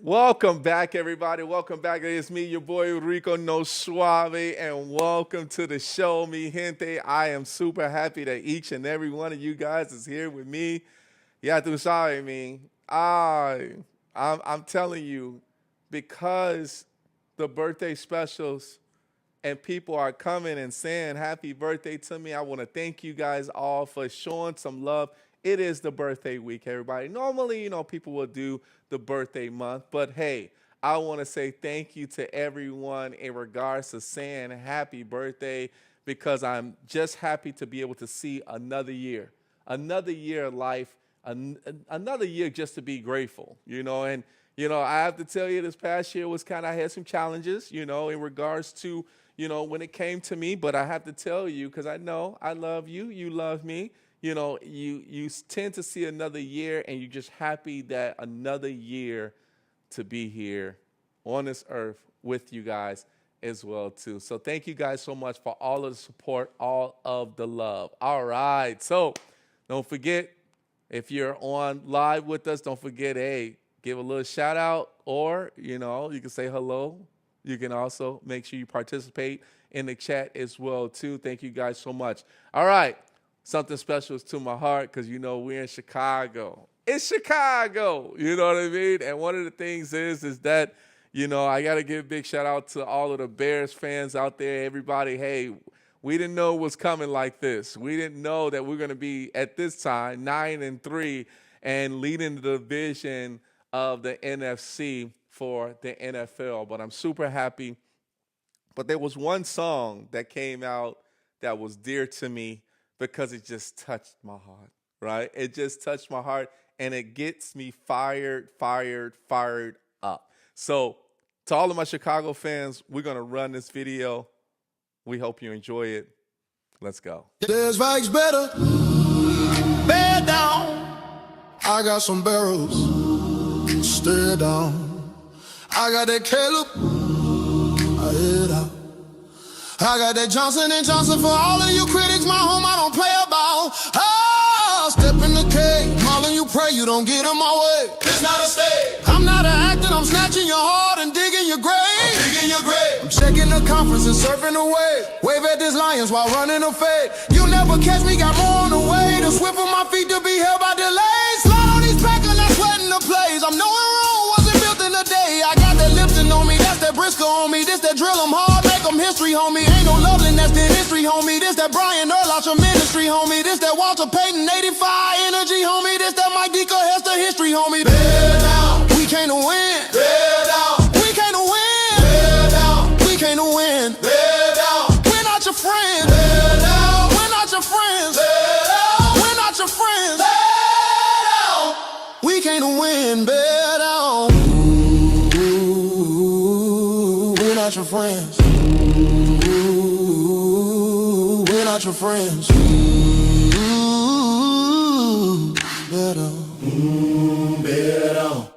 Welcome back, everybody. Welcome back. It's me, your boy Rico No Suave, and welcome to the show, mi gente. I am super happy that each and every one of you guys is here with me. Yeah, tú sabes, me. I'm telling you, because the birthday specials and people are coming and saying happy birthday to me, I want to thank you guys all for showing some love. It is the birthday week, everybody. Normally, people will do the birthday month, but hey, I want to say thank you to everyone in regards to saying happy birthday, because I'm just happy to be able to see another year of life, another year just to be grateful, and I have to tell you, this past year was I had some challenges, in regards to, when it came to me, but I have to tell you, because I know I love you, you love me. You tend to see another year, and you're just happy that another year to be here on this earth with you guys as well, too. So thank you guys so much for all of the support, all of the love. All right. So don't forget, if you're on live with us, don't forget, hey, give a little shout out, or, you can say hello. You can also make sure you participate in the chat as well, too. Thank you guys so much. All right. Something special is to my heart, because, we're in Chicago. It's Chicago, you know what I mean? And one of the things is that, I got to give a big shout out to all of the Bears fans out there. Everybody, hey, we didn't know it was coming like this. We didn't know that we're going to be, at this time, 9-3 and leading the division of the NFC for the NFL. But I'm super happy. But there was one song that came out that was dear to me, because it just touched my heart, right? It just touched my heart, and it gets me fired up. So to all of my Chicago fans, we're going to run this video. We hope you enjoy it. Let's go. There's vibes better, bear down. I got some barrels, stare down. I got that Caleb, I head out. I got that Johnson & Johnson for all of you critics. My home, I don't play about. Oh, step in the cave, calling you pray you don't get in my way. It's not a stage. I'm not an actor, I'm snatching your heart and digging your grave. I'm digging your grave. I'm checking the conference and surfing the wave. Wave at these lions while running a fade. You never catch me, got more on the way. The swift of my feet to be held by delays. Slide on these Peck and I'm sweating the plays. I'm knowing wrong wasn't built in a day. I got that Lipton on me, that's that Briscoe on me. This that drill 'em hard, make 'em history, homie. Ain't no Loveland, that's the history, homie. This that Brian Earl out your ministry, homie. This that Walter Payton, 85 energy, homie. This that Mike Deacon, that's the history, homie. Bear down, we can't win. Bear down, we can't win. Bear down, we can't win. Bear down, we're not your friends. Bear down, we're not your friends. Bear down, we're not your friends. Bear down, we can't win. Bear down, we're not your friends. We're not your friends. Better. Better.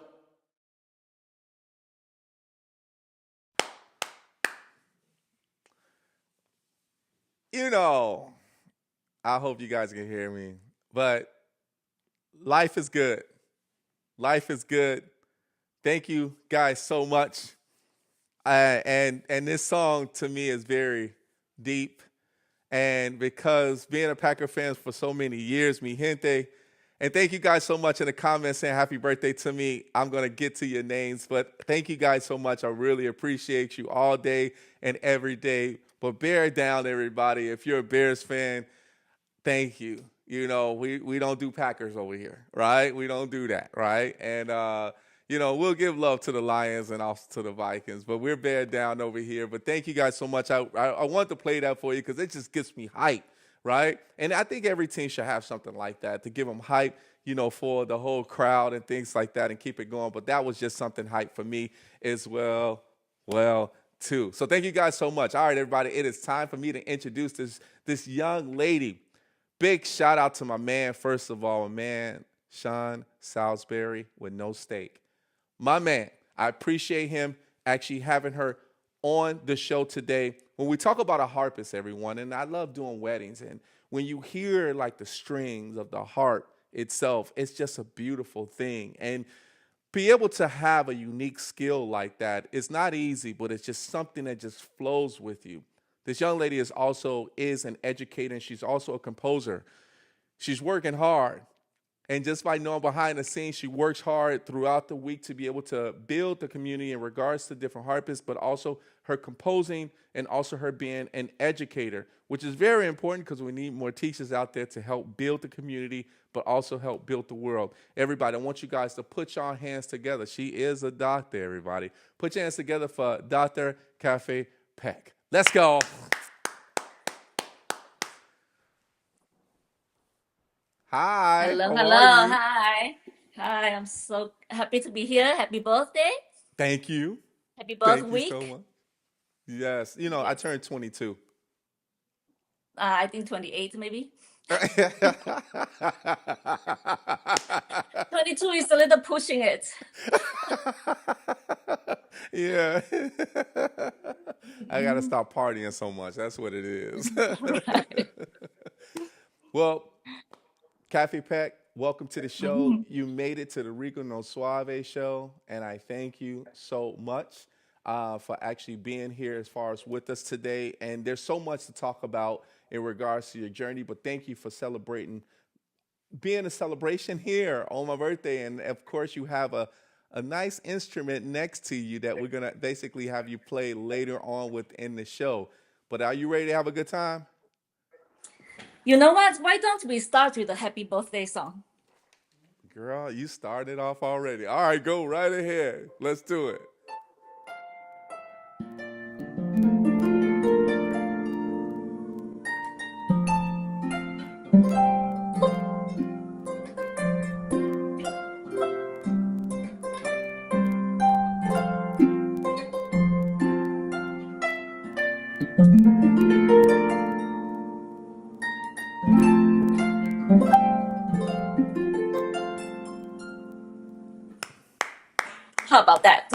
I hope you guys can hear me, but life is good. Life is good. Thank you guys so much. And this song to me is very deep. And because being a Packer fan for so many years, mi gente, and thank you guys so much in the comments saying happy birthday to me. I'm going to get to your names, but thank you guys so much. I really appreciate you all day and every day. But bear down, everybody. If you're a Bears fan, thank you. We don't do Packers over here, right? We don't do that, right? And, we'll give love to the Lions and also to the Vikings, but we're bear down over here. But thank you guys so much. I want to play that for you because it just gets me hyped, right? And I think every team should have something like that to give them hype, for the whole crowd and things like that and keep it going. But that was just something hype for me as well, too. So thank you guys so much. All right, everybody, it is time for me to introduce this young lady. Big shout out to my man, first of all, Sean Salisbury with No Steak. My man, I appreciate him actually having her on the show today. When we talk about a harpist, everyone, and I love doing weddings, and when you hear like the strings of the harp itself, it's just a beautiful thing. And be able to have a unique skill like that is not easy, but it's just something that just flows with you. This young lady is an educator, and she's also a composer. She's working hard. And just by knowing behind the scenes, she works hard throughout the week to be able to build the community in regards to different harpists, but also her composing and also her being an educator, which is very important because we need more teachers out there to help build the community, but also help build the world. Everybody, I want you guys to put your hands together. She is a doctor, everybody. Put your hands together for Dr. Cafe Peck. Let's go. Hi. Hello, How hello, are you? hi. Hi, I'm so happy to be here. Happy birthday. Thank you. Happy birth Thank you so week. much. Yes. I Yes. turned 22. I think 28 maybe. 22 is a little pushing it. Yeah. I got to stop partying so much. That's what it is. Right. Well, Cafe Peck, welcome to the show. Mhm. You made it to the Rico No Suave show, and I thank you so much for actually being here as far as with us today. And there's so much to talk about in regards to your journey, but thank you for celebrating, being a celebration here on my birthday. And of course, you have a nice instrument next to you that we're going to basically have you play later on within the show. But are you ready to have a good time? You know what? Why don't we start with a happy birthday song? Girl, you started off already. All right, go right ahead. Let's do it. How about that?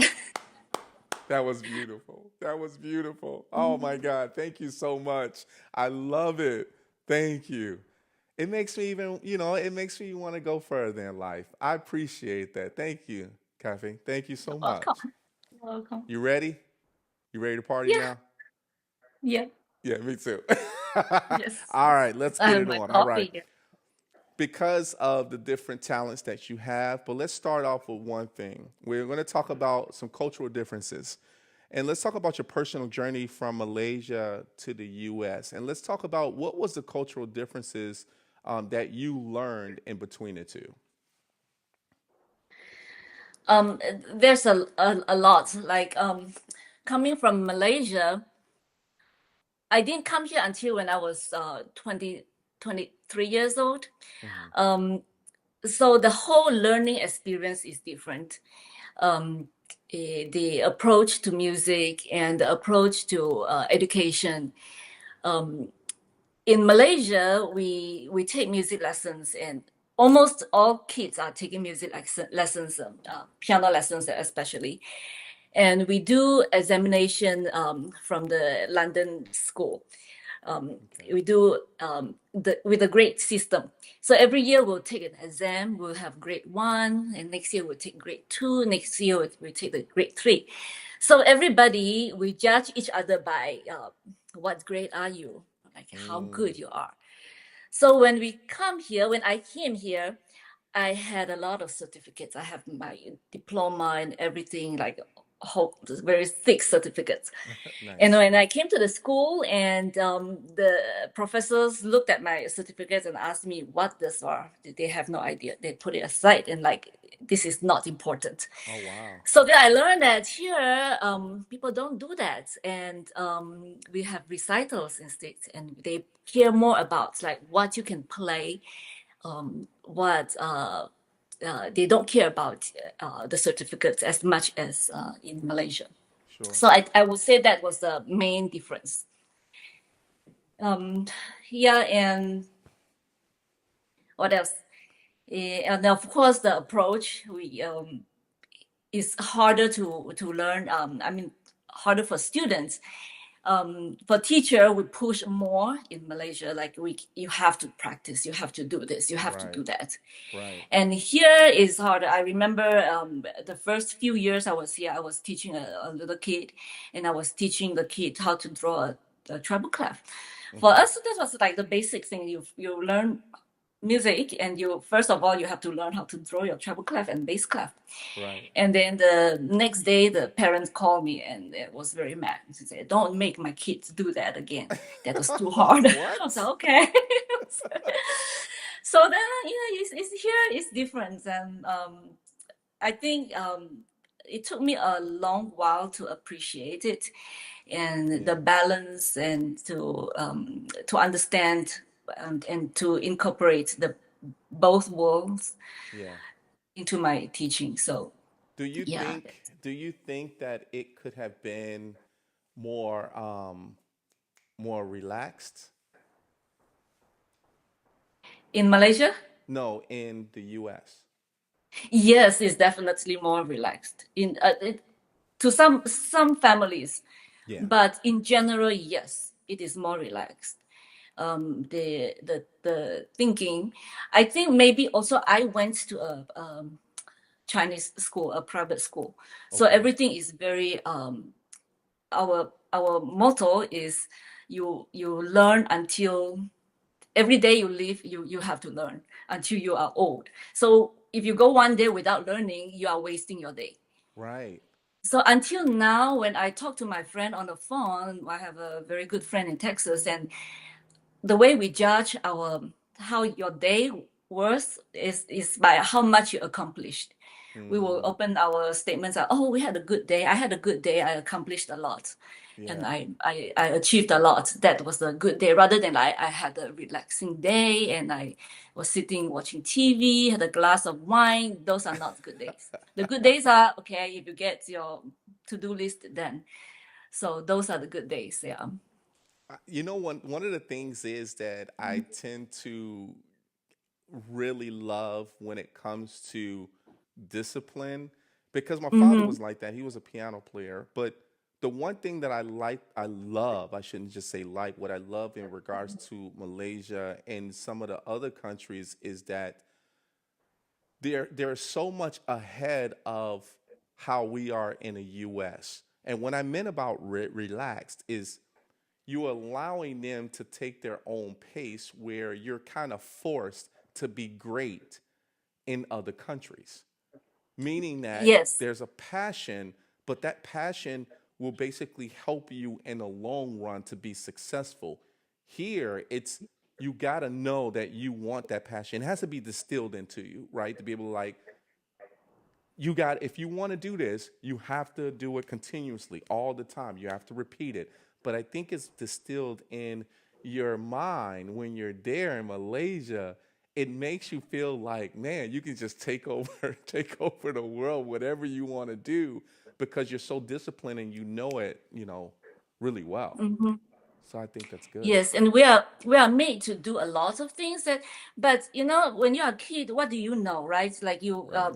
That was beautiful. That was beautiful. Oh my God. Thank you so much. I love it. Thank you. It makes me even, it makes me want to go further in life. I appreciate that. Thank you, Cafe. Thank you so much. Welcome. Welcome. You ready? You ready to party Yeah, now? yeah, Yeah, me too. yes. All right, let's I get have it my on. All right. coffee here. Because of the different talents that you have, but let's start off with one thing. We're going to talk about some cultural differences. And let's talk about your personal journey from Malaysia to the US. And let's talk about what was the cultural differences that you learned in between the two. There's a lot. Like coming from Malaysia, I didn't come here until when I was 23 years old. Hmm. Um, so the whole learning experience is different. Um, the approach to music and the approach to education. Um, in Malaysia, we take music lessons, and almost all kids are taking music lessons, piano lessons especially. And we do examination from the London school. Um, Okay. we do with a grade system. So every year we'll take an exam. We'll have grade one, and next year we'll take grade two. Next year we'll take the grade three. So everybody, we judge each other by what grade are you, like how Mm, good you are. So when I came here, I had a lot of certificates. I have my diploma and everything, like whole very thick certificates. And nice. when I came to the school, and the professors looked at my certificates and asked me what this are, they have no idea. They put it aside and like this is not important. Oh, wow. So then I learned that here people don't do that, and we have recitals instead, and they care more about like what you can play, what they don't care about the certificates as much as in Malaysia. Sure. So I would say that was the main difference. Um, yeah, and what else? And of course, the approach we is harder to learn. I mean, harder for students. For teacher, we push more in Malaysia. Like you have to practice, you have to do this, you have to do Right. that. Right. And here is harder. I remember the first few years I was here, I was teaching a little kid, and I was teaching the kid how to draw a treble clef. For Mm-hmm. us, that was like the basic thing. You learn music, and you first of all you have to learn how to draw your treble clef and bass clef. Right. And then the next day, the parents called me and it was very mad. She said, "Don't make my kids do that again. That was too hard." I was like, What? "Okay." So then, it's here. It's different, and I think it took me a long while to appreciate it, and the Yeah. balance, and to understand and to incorporate the both worlds Yeah. into my teaching. So Do you yeah. think do you think that it could have been more more relaxed? In Malaysia, No, in the US. yes, it's definitely more relaxed. To some families, Yeah. but in general, yes, it is more relaxed. The thinking, I think maybe also I went to a Chinese school, a private school, so Okay. everything is very our motto is you learn until every day you live, you have to learn until you are old. So if you go one day without learning, you are wasting your day. Right. So until now, when I talk to my friend on the phone, I have a very good friend in Texas, and the way we judge our how your day was is by how much you accomplished. We will Mm, open our statements like, "Oh, we had a good day. I had a good day. I accomplished a lot, and yeah. I achieved a lot. That was a good day." Rather than I had a relaxing day and I was sitting watching TV, had a glass of wine. Those are not good days. The good days are okay if you get your to-do list done. So those are the good days. Yeah. You know, one of the things is that I tend to really love when it comes to discipline because my father Mm-hmm. was like that. He was a piano player, but the one thing that I love, I shouldn't just say like, what I love in regards to Malaysia and some of the other countries is that they're so much ahead of how we are in the US. And what I meant about relaxed is you allowing them to take their own pace where you're kind of forced to be great in other countries, meaning that Yes. there's a passion, but that passion will basically help you in the long run to be successful. Here, it's you got to know that you want that passion. It has to be distilled into you, right? To be able to like you got if you want to do this, you have to do it continuously all the time. You have to repeat it. But I think it's distilled in your mind when you're there in Malaysia. It makes you feel like, man, you can just take over take over the world, whatever you want to do, because you're so disciplined and you know it, really well. Mm-hmm. So I think that's good. Yes, and we are made to do a lot of things that, but when you're a kid, what do you know, right? Like Right.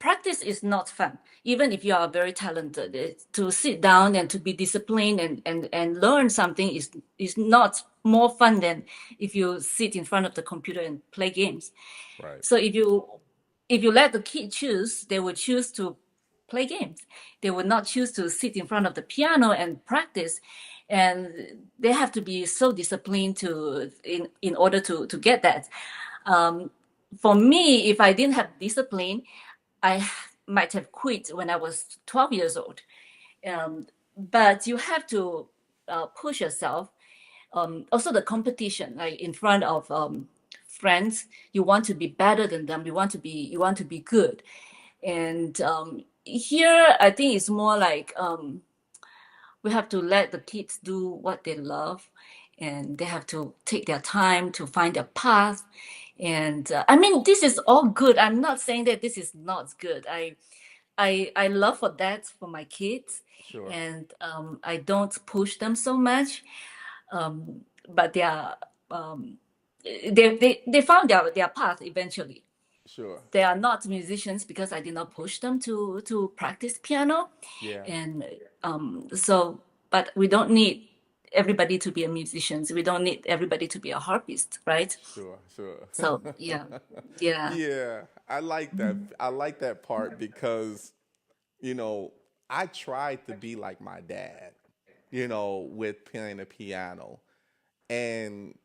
practice is not fun, even if you are very talented. To sit down and to be disciplined and learn something is not more fun than if you sit in front of the computer and play games. Right. So if you let the kid choose, they will choose to play games. They will not choose to sit in front of the piano and practice. And they have to be so disciplined in order to get that. Um, for me, if I didn't have discipline, I might have quit when I was 12 years old. But you have to push yourself. Also, the competition, like in front of friends, you want to be better than them. You want to be good. And here, I think it's more like we have to let the kids do what they love, and they have to take their time to find their path. And I mean, this is all good. I'm not saying that this is not good. I love for that for my kids, Sure. and I don't push them so much. But they found their path eventually. Sure. They are not musicians because I did not push them to practice piano, Yeah. and so but we don't need everybody to be a musician. We don't need everybody to be a harpist, right? Sure, sure. So yeah, yeah. Yeah, I like that. I like that part because, you know, I tried to be like my dad, with playing the piano. And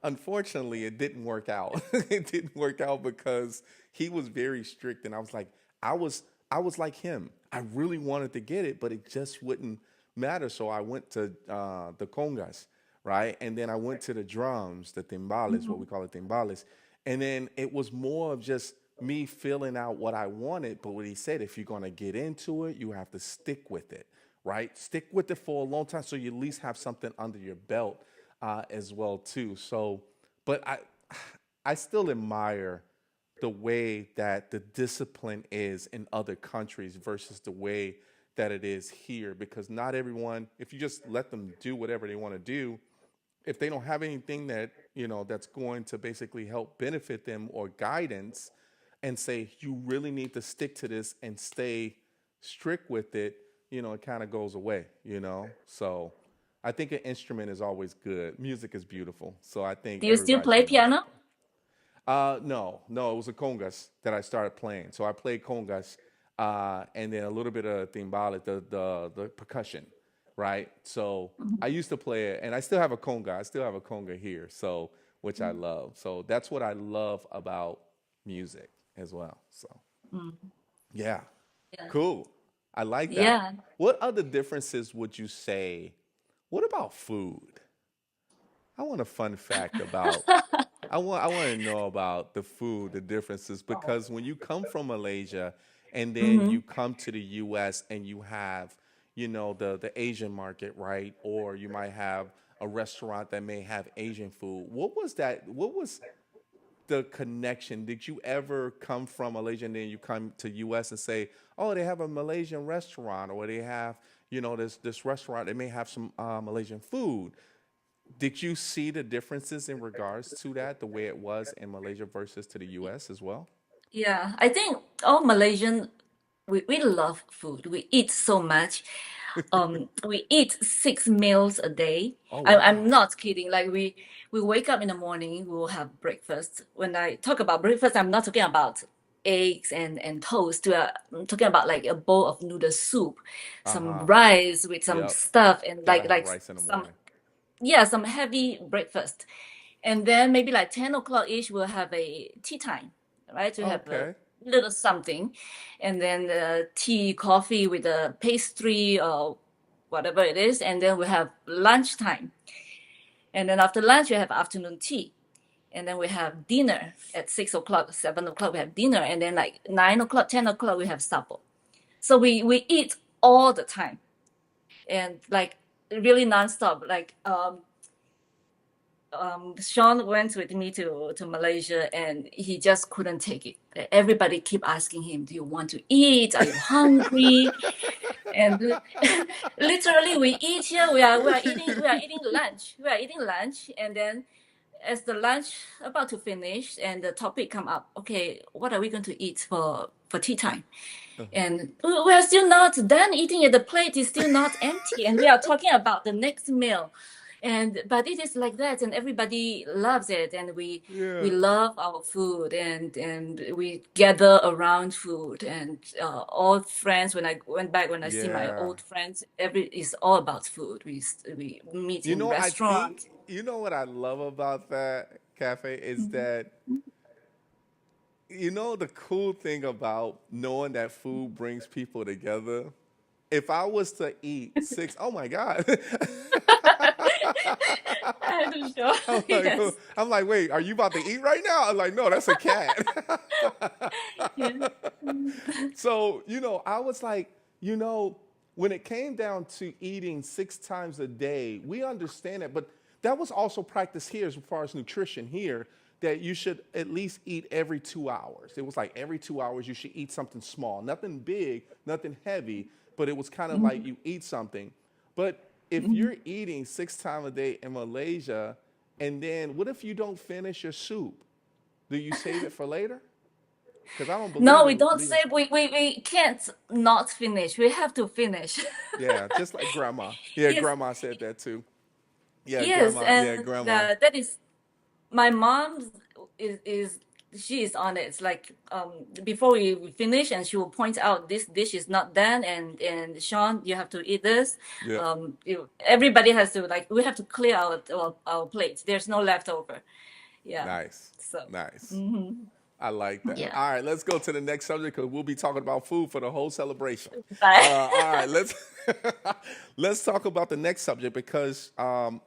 unfortunately, it didn't work out. It didn't work out because he was very strict, and I was like, I was, I was like him. I really wanted to get it, but it just wouldn't matter. So I went to the congas, right, and then I went to the drums, the timbales, what we call it, timbales, and then it was more of just me filling out what I wanted. But what he said, if you're gonna get into it, you have to stick with it, right? Stick with it for a long time, so you at least have something under your belt as well too. So, but I still admire the way that the discipline is in other countries versus the way that it is here, because not everyone, if you just let them do whatever they want to do, if they don't have anything that that's going to basically help benefit them or guidance, and say you really need to stick to this and stay strict with it, it kind of goes away. So I think an instrument is always good. Music is beautiful, so I think Do you still everybody play should learn piano? something. No, no, it was a congas that I started playing. So I played congas, and then a little bit of timbales, the percussion, right? So I used to play it, and I still have a conga. I still have a conga here, so which I love. So that's what I love about music as well. So Mm. yeah, Yeah. cool. I like that. Yeah. What other differences would you say? What about food? I want a fun fact about I want to know about the food, the differences, because when you come from Malaysia and then Hmm. you come to the US and you have, the Asian market, right? Or you might have a restaurant that may have Asian food. What was that? What was the connection? Did you ever come from Malaysia and then you come to US and say, "Oh, they have a Malaysian restaurant, or they have, this restaurant, they may have some Malaysian food." Did you see the differences in regards to that, the way it was in Malaysia versus to the US as well? Yeah, I think all Malaysian, we love food. We eat so much. We eat 6 meals a day. Oh I'm wow. not kidding. Like we wake up in the morning, we will have breakfast. When I talk about breakfast, I'm not talking about eggs and toast. I'm talking about like a bowl of noodle soup, some Uh-huh. rice with some Yep. stuff, and Gotta have like rice in the some, morning. yeah, some heavy breakfast. And then maybe like 10 o'clock each, we'll have a tea time, right? To have a Okay. little something. And then tea, coffee with a pastry or whatever it is. And then we have lunchtime. And then after lunch, we have afternoon tea. And then we have dinner at 6 o'clock, 7 o'clock, we have dinner. And then like 9 o'clock, 10 o'clock, we have supper. So we eat all the time and like really nonstop. Like Sean went with me to Malaysia and he just couldn't take it. Everybody keep asking him, "Do you want to eat? Are you hungry?" And literally, we eat here. We are eating lunch. We are eating lunch, and then as the lunch about to finish and the topic come up, okay, what are we going to eat for tea time? And we are still not done eating it. The plate is still not empty, and we are talking about the next meal. And but it is like that, and everybody loves it, and we Yeah. love our food, and we gather around food, and all friends. When I went back, when I see my Yeah. old friends, every is all about food. We meet in I think restaurants. what I love about that cafe is that the cool thing about knowing that food brings people together. If I was to eat six, oh my God. I'm sure. I'm like, Yes. I'm like, wait, are you about to eat right now? I'm like, no, that's a cat. Yeah. So, I was like, when it came down to eating 6 times a day, we understand it, but that was also practiced here as far as nutrition here, that you should at least eat every 2 hours. It was like every 2 hours you should eat something small, nothing big, nothing heavy, but it was kind of like you eat something. But if you're eating 6 times a day in Malaysia, and then what if you don't finish your soup? Do you save it for later? Because I don't No, believe we in don't leaving. say we can't not finish. We have to finish. Yeah, just like grandma. Yeah, Yes, grandma said that too. Yeah, yes, grandma. and Yeah, grandma. that is my mom is she is on it. It's like before we finish, and she will point out this dish is not done, and Sean, you have to eat this. Yeah. Everybody has to like we have to clear our plates. There's no leftover. Yeah. Nice. So Nice. mhm. I like that. Yeah. All right, let's go to the next subject because we'll be talking about food for the whole celebration. Bye. All right, let's let's talk about the next subject because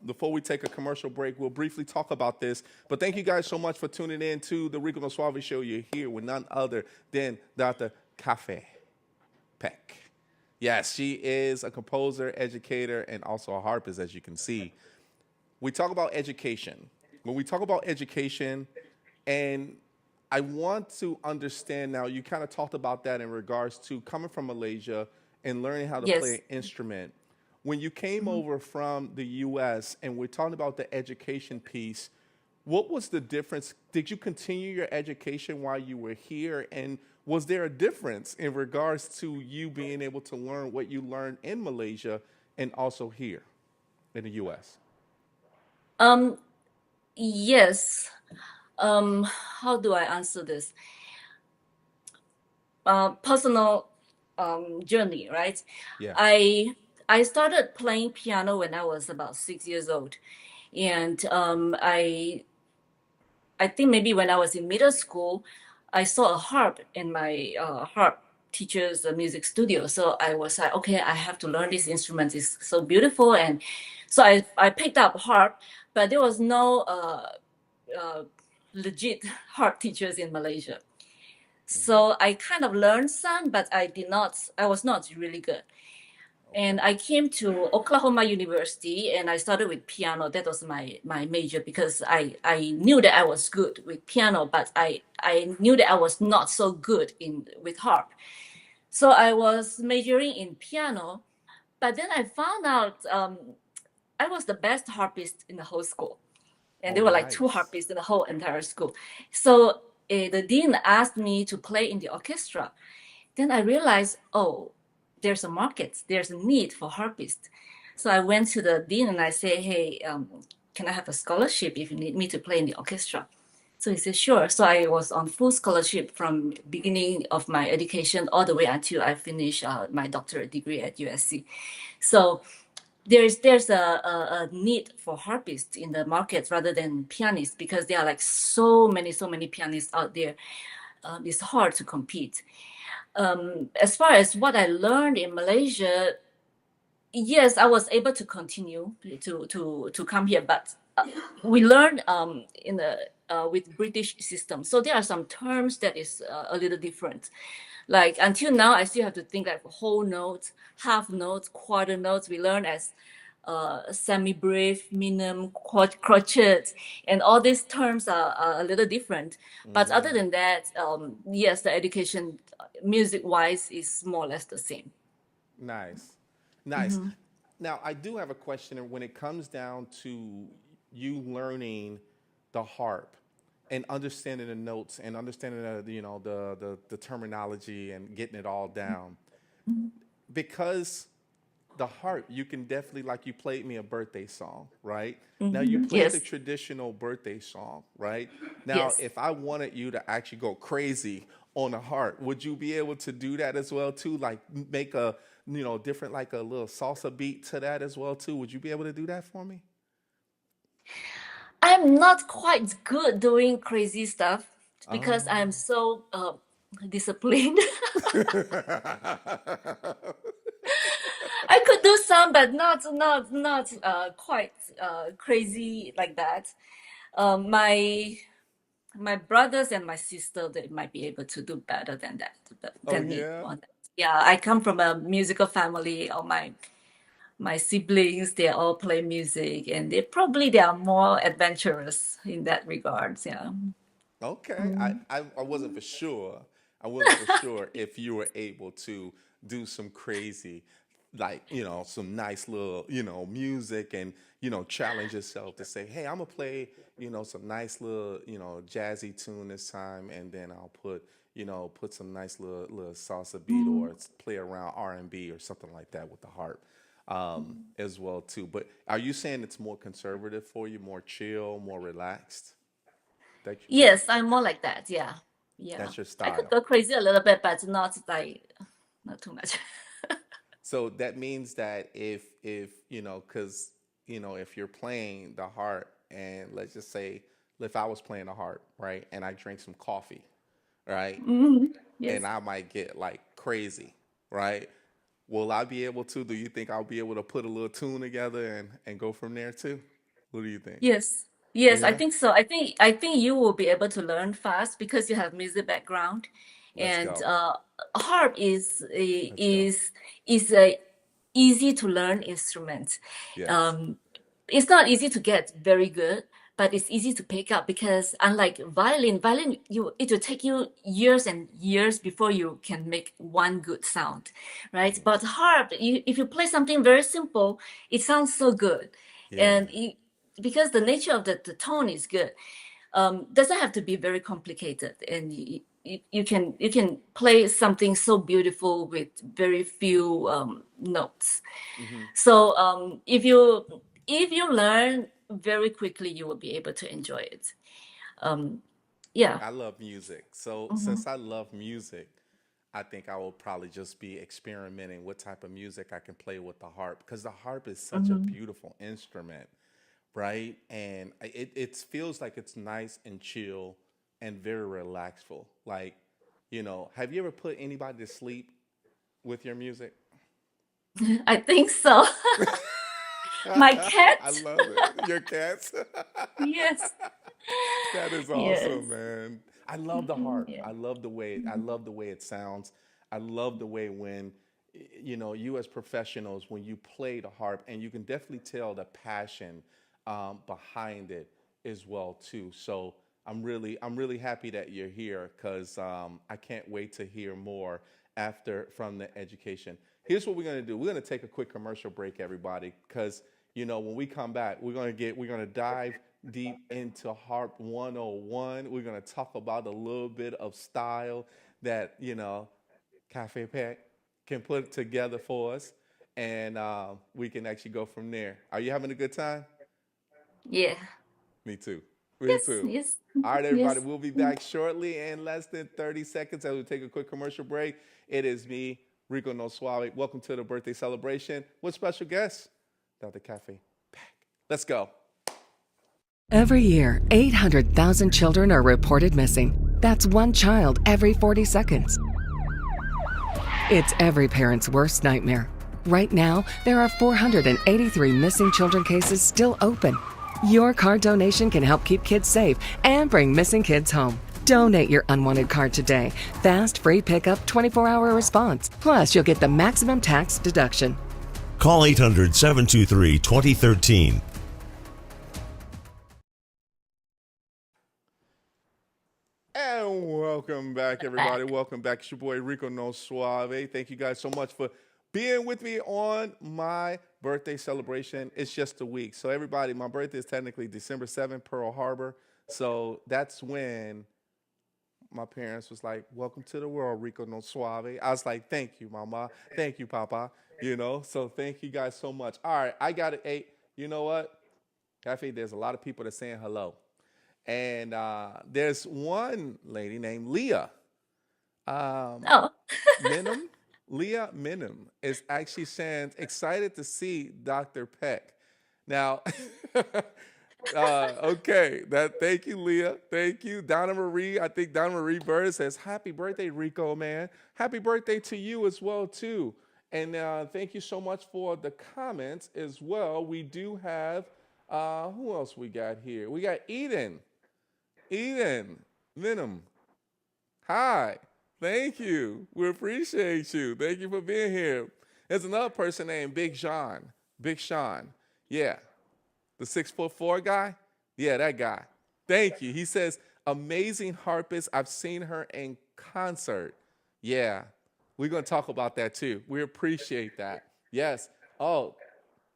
before we take a commercial break, we'll briefly talk about this. But thank you guys so much for tuning in to the Rico No Suave Show. You're here with none other than Dr. Cafe Peck. Yes, she is a composer, educator, and also a harpist, as you can see. We talk about education. When we talk about education, and I want to understand now, you kind of talked about that in regards to coming from Malaysia and learning how to play Yes. an instrument. When you came Mhm. over from the US and we're talking about the education piece, what was the difference? Did you continue your education while you were here? And was there a difference in regards to you being able to learn what you learned in Malaysia and also here in the US? Um, yes. How do I answer this? Personal journey, right? Yeah. I I started playing piano when I was about 6 years old, and I think maybe when I was in middle school, I saw a harp in my harp teacher's music studio. So I was like, okay, I have to learn this instrument. It's so beautiful, and so I picked up harp, but there was no uh, legit harp teachers in Malaysia. So I kind of learned some, but I was not really good. Okay. And I came to Oklahoma University and I started with piano. That was my major because I knew that I was good with piano, but I knew that I was not so good in with harp. So I was majoring in piano, but then I found out I was the best harpist in the whole school, and Oh, there were like two nice. harpists in the whole entire school. So the dean asked me to play in the orchestra. Then I realized, oh, there's a market, there's a need for harpists. So I went to the dean and I said, hey, can I have a scholarship if you need me to play in the orchestra? So he said, sure. So I was on full scholarship from beginning of my education all the way until I finished my doctorate degree at USC. So there's a need for harpists in the market rather than pianists because there are like so many pianists out there. It's hard to compete. As far as what I learned in Malaysia, yes, I was able to continue to come here, but we learned in the with British system. So there are some terms that is a little different. Like until now, I still have to think like whole notes, half notes, quarter notes. We learn as semi-brief, minim, crotchet, and all these terms are a little different. But other than that, yes, the education, music-wise, is more or less the same. Nice. Nice. Now, I do have a question when it comes down to you learning the harp and understanding the notes and understanding the terminology and getting it all down. Because the harp, you can definitely, like you played me a birthday song, right? Now you played the Yes, traditional birthday song, right? Now, yes. if I wanted you to actually go crazy on the harp, would you be able to do that as well too? Like make a, different, like a little salsa beat to that as well too? Would you be able to do that for me? I'm not quite good doing crazy stuff because I'm Oh. so disciplined. I could do some, but not quite crazy like that. My brothers and my sister, they might be able to do better than that Oh than me yeah. on that. Yeah, I come from a musical family. All my siblings, they all play music, and they are more adventurous in that regards. Yeah. Okay. Mm. I wasn't for sure. I wasn't for sure if you were able to do some crazy, like, some nice little, music and, challenge yourself to say, hey, I'm gonna play, some nice little, jazzy tune this time, and then I'll put, put some nice little salsa beat or play around R&B or something like that with the harp as well too. But are you saying it's more conservative for you, more chill, more relaxed? That Yes, I'm more like that. Yeah. Yeah. that's your I could style. go crazy a little bit, but not too much. So that means that if because if you're playing the harp, and let's just say if I was playing the harp, right, and I drink some coffee, right, and Yes. I might get like crazy, right? Will I be able to? Do you think I'll be able to put a little tune together and go from there too? What do you think? Yes. Yes, I Yeah. think so. I think you will be able to learn fast because you have music background, Let's and go. harp Let's go. is a easy to learn instrument. Yes. Um, it's not easy to get very good, but it's easy to pick up because unlike violin, it will take you years and years before you can make one good sound, right? Hmm. But harp, if you play something very simple, it sounds so good, Yeah. and because the nature of the tone is good, doesn't have to be very complicated, and you can play something so beautiful with very few notes. Hmm. So if you learn very quickly, you will be able to enjoy it. Um, yeah. I love music. So Mhm. since I love music, I think I will probably just be experimenting what type of music I can play with the harp because the harp is such a Mhm. beautiful instrument, right? And it feels like it's nice and chill and very relaxful. Like, have you ever put anybody to sleep with your music? I think so. My I cat. love it. Your cats. Yes. That is awesome, Yes. man. I love the Mhm. harp. Yeah. I love the way it sounds. I love the way when you as professionals when you play the harp and you can definitely tell the passion behind it as well too. So I'm really happy that you're here because I can't wait to hear more after from the education. Here's what we're gonna do. We're gonna take a quick commercial break, everybody, because when we come back, we're gonna dive deep into Harp 101. We're gonna talk about a little bit of style that Cafe Peck can put together for us, and we can actually go from there. Are you having a good time? Yeah. Me too. Me Yes. too. Yes. All right, everybody. Yes. We'll be back shortly in less than 30 seconds as we take a quick commercial break. It is me, Rico No Suave. Welcome to the birthday celebration with special guest, Dr. Cafe Peck. Let's go. Every year, 800,000 children are reported missing. That's one child every 40 seconds. It's every parent's worst nightmare. Right now, there are 483 missing children cases still open. Your card donation can help keep kids safe and bring missing kids home. Donate your unwanted card today. Fast, free pickup, 24-hour response. Plus, you'll get the maximum tax deduction. Call 800-723-2013. And welcome back, everybody. Back. Welcome back. It's your boy Rico No Suave. Thank you guys so much for being with me on my birthday celebration. It's just a week. So, everybody, my birthday is technically December 7th, Pearl Harbor. So, that's when my parents was like, "Welcome to the world, Rico No Suave." I was like, "Thank you, Mama. Thank you, Papa." So thank you guys so much. All right, I got it. Hey, you know what? Cafe, there's a lot of people that saying hello. And there's one lady named Leah. Um, Oh. Minim, Leah Minim is actually saying excited to see Dr. Peck. Now, okay, thank you, Leah. Thank you, Donna Marie. I think Donna Marie Bird says happy birthday, Rico, man. Happy birthday to you as well too. And thank you so much for the comments as well. We do have who else we got here? We got Eden. Eden Minim. Hi. Thank you. We appreciate you. Thank you for being here. There's another person named Big Sean. Big Sean. Yeah. The 6'4" guy? Yeah, that guy. Thank you. He says, amazing harpist. I've seen her in concert. Yeah. We're going to talk about that too. We appreciate that. Yes. Oh,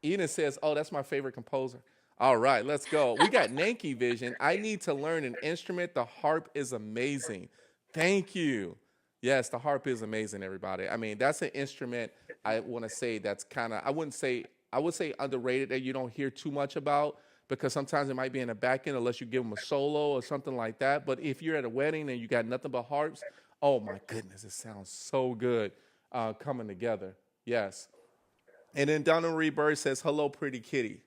Eden says, oh, that's my favorite composer. All right, let's go. We got Nanky Vision. I need to learn an instrument. The harp is amazing. Thank you. Yes, the harp is amazing, everybody. I mean, that's an instrument I want to say that's kind of, I would say underrated that you don't hear too much about because sometimes it might be in the back end unless you give them a solo or something like that. But if you're at a wedding and you got nothing but harps, oh my goodness, it sounds so good coming together. Yes. And then Donna Rebirth says, hello, pretty kitty.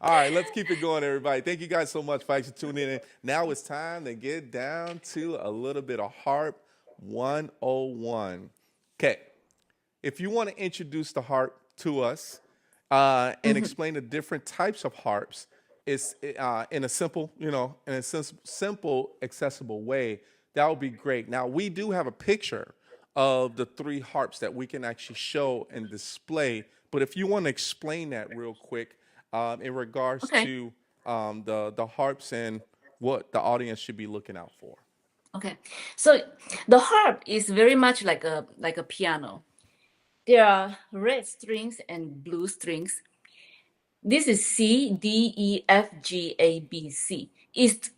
All right, let's keep it going, everybody. Thank you guys so much for actually tuning in. Now it's time to get down to a little bit of Harp 101. Okay, if you want to introduce the harp to us and explain the different types of harps, it's in a simple, in a simple, accessible way, that would be great. Now, we do have a picture of the three harps that we can actually show and display. But if you want to explain that real quick in regards Okay. to the harps and what the audience should be looking out for. Okay. So the harp is very much like a piano. There are red strings and blue strings. This is C, D, E, F, G, A, B, C. It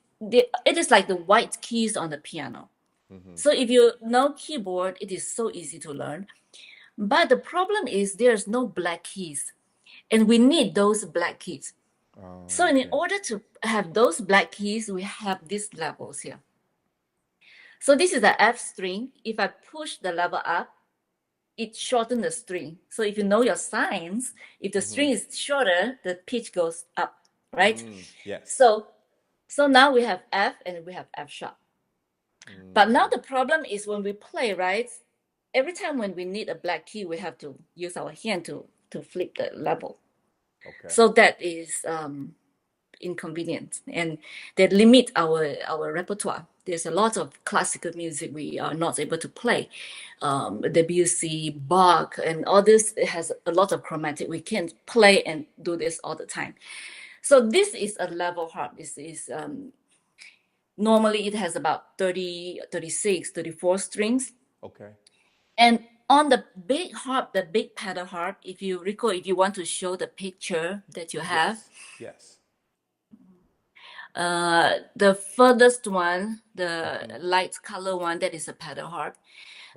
is like the white keys on the piano. So if you know keyboard, it is so easy to learn. But the problem is there's no black keys, and we need those black keys. So in Okay. order to have those black keys, we have these levels here. So this is the F string. If I push the level up, it shortens the string. So if you know your signs, if the string is shorter, the pitch goes up, right? Yes. So now we have F and we have F sharp. But now the problem is when we play, right? Every time when we need a black key, we have to use our hand to flip the level. Okay. So that is inconvenient, and that limit our repertoire. There's a lot of classical music we are not able to play. Debussy, Bach, and all this, it has a lot of chromatic. We can't play and do this all the time. So this is a level harp. This is normally it has about 30, 36, 34 strings. Okay. And on the big harp, the big pedal harp, if you recall, if you want to show the picture that you have, Yes. the furthest one, the light color one, that is a pedal harp.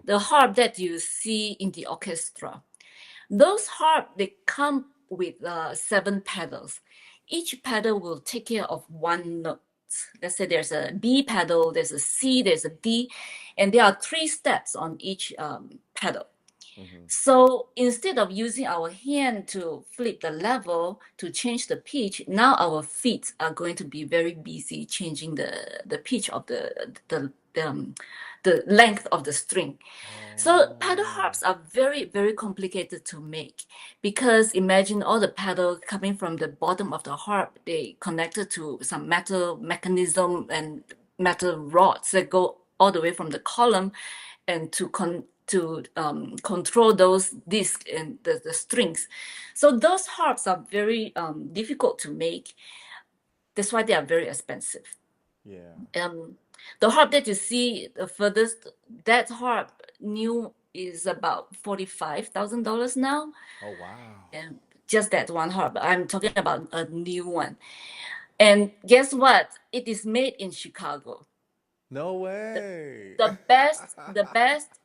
The harp that you see in the orchestra, those harp, they come with 7 pedals. Each pedal will take care of one note. Let's say there's a B pedal, there's a C, there's a D, and there are 3 steps on each pedal. So instead of using our hand to flip the level to change the pitch, now our feet are going to be very busy changing the pitch of the length of the string. So pedal harps are very, very complicated to make because imagine all the pedal coming from the bottom of the harp, they connected to some metal mechanism and metal rods that go all the way from the column and to control those discs and the strings. So those harps are very difficult to make. That's why they are very expensive. Yeah. The harp that you see the furthest, that harp new is about $45,000 now. Oh, wow. And just that one harp. I'm talking about a new one. And guess what? It is made in Chicago. No way. The best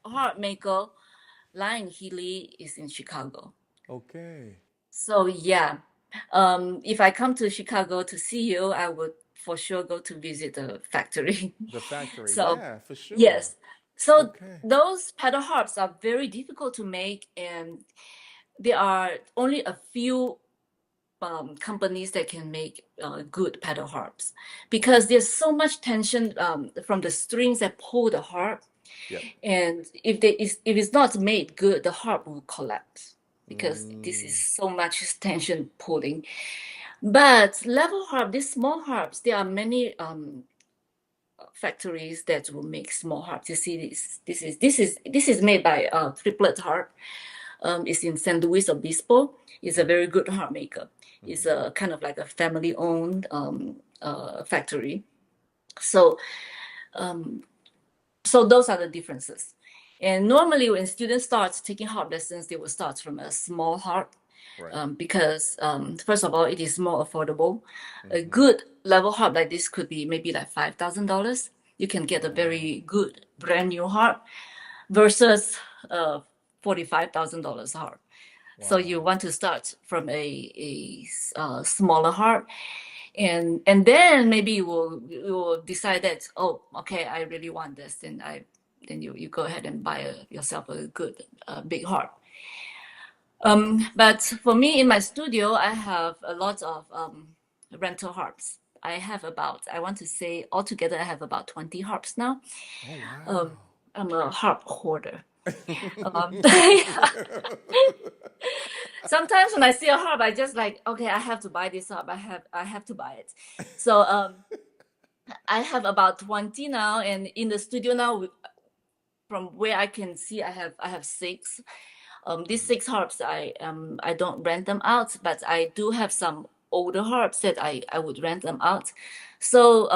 harp maker, Lion Healy, is in Chicago. Okay. So yeah, if I come to Chicago to see you, I would for sure go to visit the factory. The factory. So Yeah, for sure. yes, so Okay. those pedal harps are very difficult to make, and there are only a few companies that can make good pedal harps because there's so much tension from the strings that pull the harp. Yep. And if it's not made good, the harp will collapse because this is so much tension pulling. But level harp, these small harps, there are many factories that will make small harps. You see this is made by Triplet Harp. It's in San Luis Obispo. It's a very good harp maker. It's a kind of like a family-owned factory. So those are the differences. And normally when students start taking harp lessons, they will start from a small harp. Right. because first of all, it is more affordable. A good level harp like this could be maybe like $5,000. You can get a very good brand new harp versus $45,000 harp. So you Wow. want to start from a smaller harp, and then maybe you will decide that, oh, okay, I really want this, then you go ahead and buy yourself a good big harp. But for me, in my studio, I have a lot of rental harps. I want to say altogether, I have about 20 harps now. Oh Um, wow. I'm a harp hoarder. Sometimes when I see a harp, I just like, okay, I have to buy this harp. I have to buy it. So I have about 20 now, and in the studio now, from where I can see, I have six. These six harps, I don't rent them out, but I do have some older harps that I would rent them out. So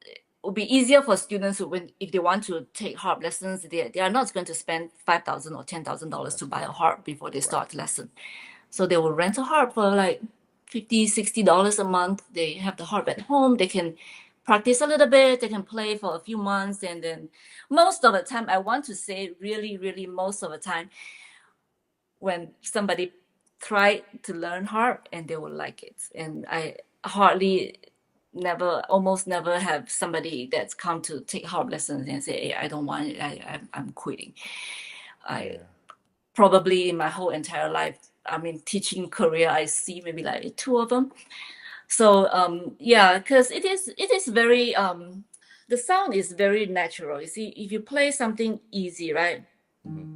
it would be easier for students who, when if they want to take harp lessons, they are not going to spend $5,000 or $10,000 to That's buy a right. harp before they Right. start lesson. So they will rent a harp for like $50, $60 a month. They have the harp at home. They can practice a little bit. They can play for a few months, and then most of the time, I want to say really, really most of the time, when somebody try to learn harp and they will like it. And I hardly almost never have somebody that's come to take harp lessons and say, hey, I don't want it. I'm quitting. I Yeah. probably in my whole entire life, I mean, teaching career, I see maybe like two of them. So yeah, because it is very the sound is very natural. You see, if you play something easy, right? Hmm.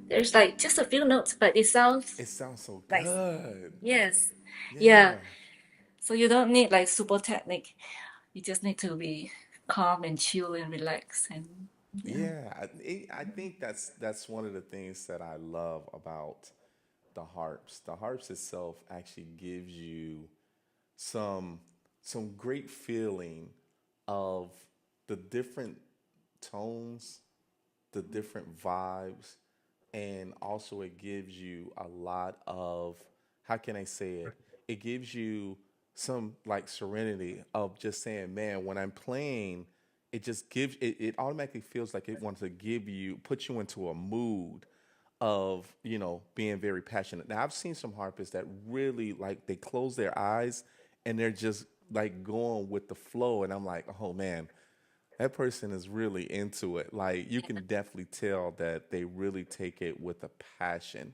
There's like just a few notes, but it sounds It sounds so nice. good. Yes. Yeah. Yeah. So you don't need like super technique. You just need to be calm and chill and relax and yeah. Yeah, I think that's one of the things that I love about the harps. The harps itself actually gives you some some great feeling of the different tones, the different vibes, and also it gives you a lot of, how can I say it? It gives you some like serenity of just saying, man, when I'm playing, it just gives it automatically feels like it wants to give you, put you into a mood of, being very passionate. Now I've seen some harpists that really like they close their eyes and they're just like going with the flow, and I'm like, oh man, that person is really into it. Like you can definitely tell that they really take it with a passion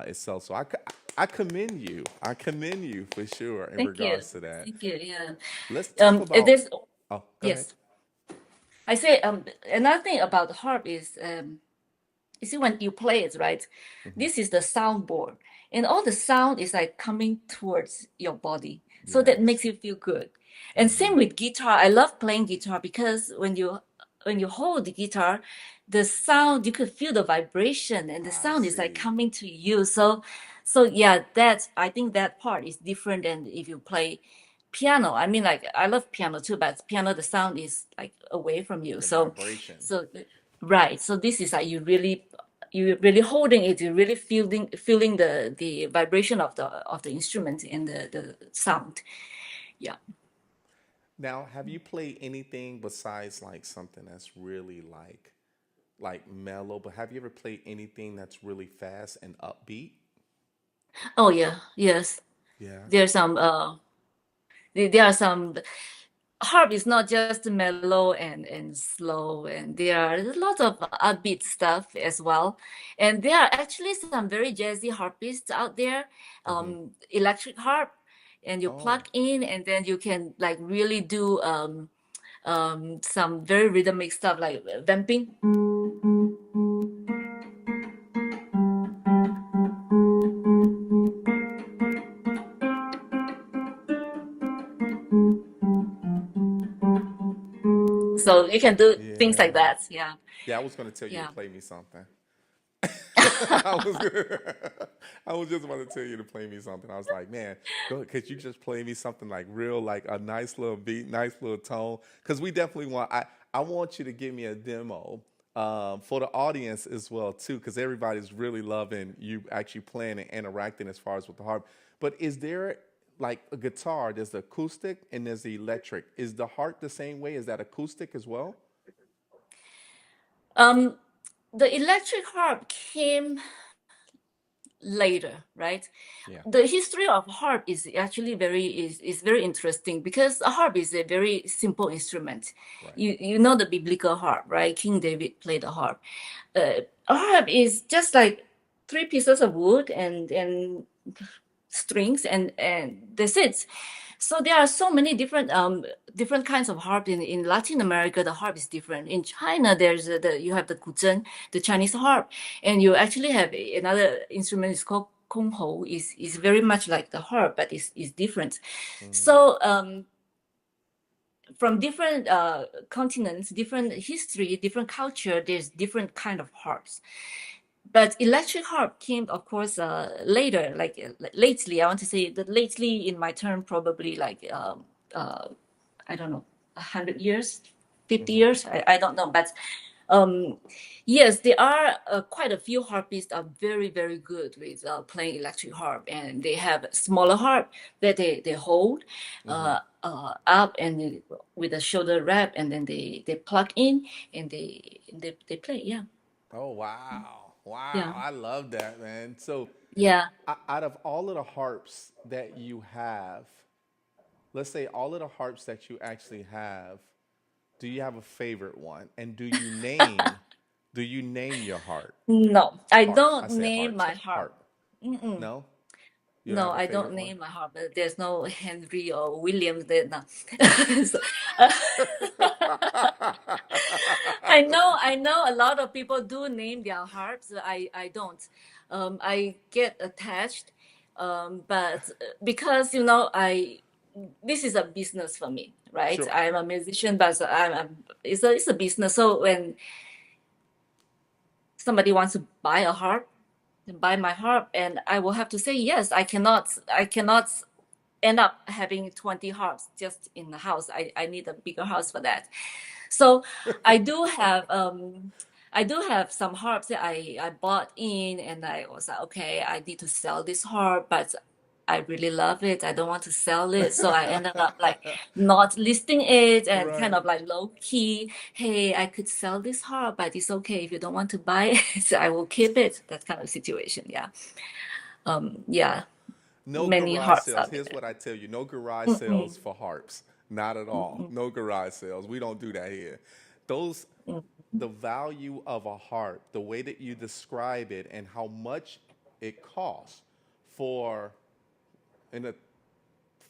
itself. So I commend you. I commend you for sure in Thank you. regards to that. Thank you. Yeah. Let's talk about. There's Oh, go ahead. yes. I say another thing about the harp is you see when you play it, right? Hmm. This is the soundboard, and all the sound is like coming towards your body, so that makes Yes. you feel good. And same Hmm. with guitar. I love playing guitar because when you hold the guitar, the sound you could feel the vibration, and the I sound is like see. coming to you. So yeah, I think that part is different than if you play piano. I mean, like I love piano too, but piano the sound is like away from you. The So vibration. so right. So this is like you really holding it, you really feeling the vibration of the instrument and the sound. Yeah. Now, have you played anything besides like something that's really like mellow? But have you ever played anything that's really fast and upbeat? Oh yeah. Yes. Yeah. There's some there are some harp is not just mellow and slow, and there are a lot of upbeat stuff as well. And there are actually some very jazzy harpists out there, Hmm. electric harp, and you Oh. plug in, and then you can like really do some very rhythmic stuff like vamping. So you can do things like Yeah. that. Yeah. Yeah, I was gonna tell you to Yeah. play me something. I was, I was just about to tell you to play me something. I was like, man, go, could you just play me something like real, like a nice little beat, nice little tone? Because we definitely want. I want you to give me a demo for the audience as well too, because everybody's really loving you actually playing and interacting as far as with the harp. But is there like a guitar? There's the acoustic and there's the electric. Is the harp the same way? Is that acoustic as well? Um, the electric harp came later, right? Yeah. The history of harp is actually is very interesting because a harp is a very simple instrument. Right. You know the biblical harp, right? King David played the harp. A harp is just like three pieces of wood and strings and that's it. So there are so many different kinds of harp in Latin America. The harp is different. In China, there's you have the guzheng, the Chinese harp, and you actually have another instrument. It's called kongho. Is very much like the harp, but is different. So from different continents, different history, different culture, there's different kind of harps. But electric harp came, of course, later, like lately. I want to say that lately, in my term, probably like I don't know, 100 years, 50 years. I don't know, but yes, there are quite a few harpists are very good with playing electric harp, and they have smaller harp that they hold up and with a shoulder wrap, and then they plug in and they play. Yeah, Oh wow. Wow. yeah, I love that, man. So yeah. out of all of the harps that you have, let's say all of the harps that you actually have, do you have a favorite one? And do you name your harp? No, I Harps. I don't said name hearts. my harp. Harp. No? You don't No, have a I don't favorite one? name my harp. There's no Henry or William there. No. So, I know a lot of people do name their harps. I don't. I get attached, but because this is a business for me, right? Sure. I'm a musician, but it's a business. So when somebody wants to buy a harp, buy my harp, and I will have to say yes. I cannot end up having 20 harps just in the house. I need a bigger house for that. So I do have some harps that I bought in, and I was like, okay, I need to sell this harp, but I really love it. I don't want to sell it. So I ended up like not listing it and kind Right. of like low key, hey, I could sell this harp, but it's okay if you don't want to buy it. I will keep it. That kind of situation. Yeah. Yeah. No Many garage harps sales. out Here's there. what I tell you. No garage sales for harps. Not at all. No garage sales. We don't do that here. Those the value of a harp, the way that you describe it and how much it costs for in the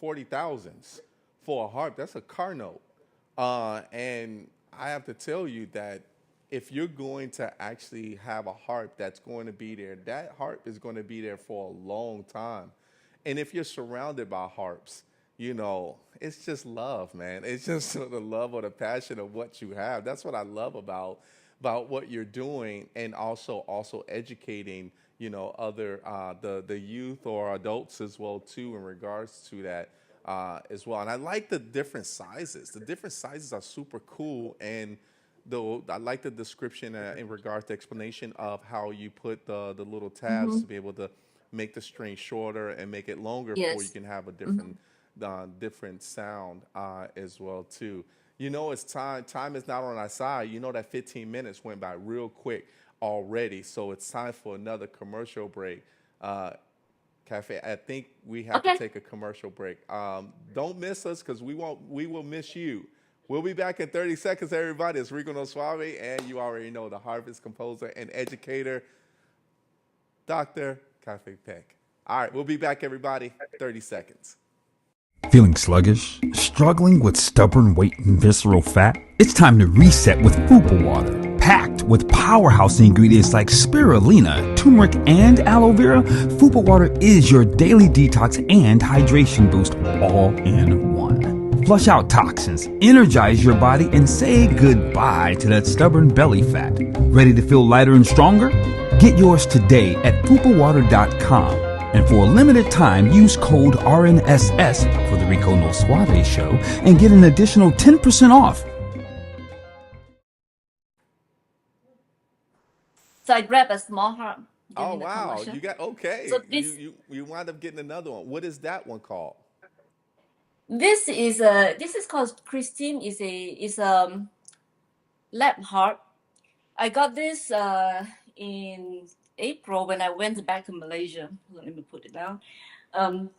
40,000s for a harp, that's a car note. And I have to tell you that if you're going to actually have a harp that's going to be there, that harp is going to be there for a long time. And if you're surrounded by harps, it's just love, man. It's just the love or the passion of what you have. That's what I love about what you're doing, and also educating, other the youth or adults as well too in regards to that as well. And I like the different sizes. The different sizes are super cool, and I like the description in regards to explanation of how you put the little tabs to be able to make the string shorter and make it longer for you Yes. can have a different sound as well too. It's time. Time is not on our side. That 15 minutes went by real quick already. So it's time for another commercial break. Cafe, I think we have to Okay. take a commercial break. Don't miss us because we won't. We will miss you. We'll be back in 30 seconds, everybody. It's Rico No Suave, and you already know the harvest composer and educator, Dr. Cafe Peck. All right, we'll be back, everybody. 30 seconds. Feeling sluggish? Struggling with stubborn weight and visceral fat? It's time to reset with Fupa Water. Packed with powerhouse ingredients like spirulina, turmeric, and aloe vera, Fupa Water is your daily detox and hydration boost all in one. Flush out toxins, energize your body, and say goodbye to that stubborn belly fat. Ready to feel lighter and stronger? Get yours today at fupawater.com. And for a limited time, use code RNSS for the Rico No Suave show and get an additional 10% off. So I grabbed a small harp Oh during the wow, commercial. you got So okay. You this you you wind up getting another one. What is that one called? this is called Christine. Is a lap harp. I got this in April when I went back to Malaysia. Let me put it down. Um,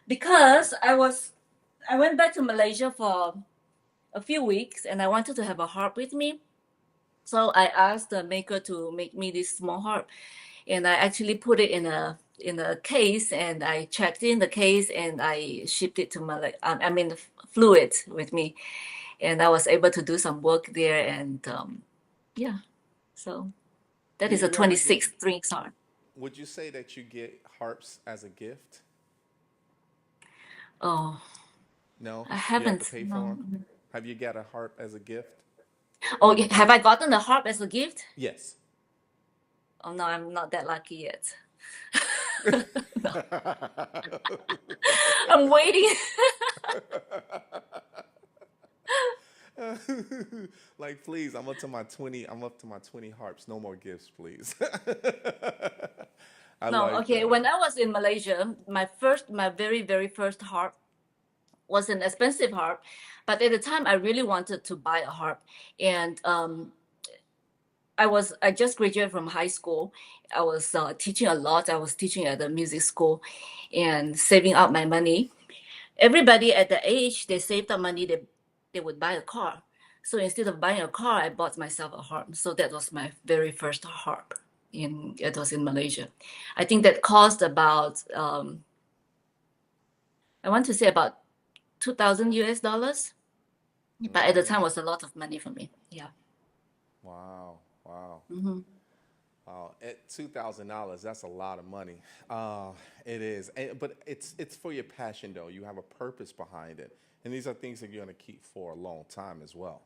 because I went back to Malaysia for a few weeks and I wanted to have a harp with me. So I asked the maker to make me this small harp, and I actually put it in a case, and I checked in the case, and I shipped it to I mean, flew it with me, and I was able to do some work there, and yeah, so that Do is a you ever get? 26 string harp. Would you say that you get harps as a gift? Oh, No, I you have to haven't. pay for No. them. Have you got a harp as a gift? Oh, have I gotten the harp as a gift? Yes. Oh no, I'm not that lucky yet. I'm waiting. Like, please, I'm up to my 20. I'm up to my 20 harps. No more gifts, please. I No, like okay. that. When I was in Malaysia, my very, very first harp was an expensive harp, but at the time I really wanted to buy a harp, and I just graduated from high school. I was teaching a lot. I was teaching at the music school, and saving up my money. Everybody at the age they saved up money, they would buy a car. So instead of buying a car, I bought myself a harp. So that was my very first harp. It was in Malaysia. I think that cost about I want to say about 2,000 US dollars, but at the time was a lot of money for me. Yeah. Wow. Wow. Hmm. At $2,000, that's a lot of money. Uh, it is, but it's for your passion though. You have a purpose behind it, and these are things that you're going to keep for a long time as well,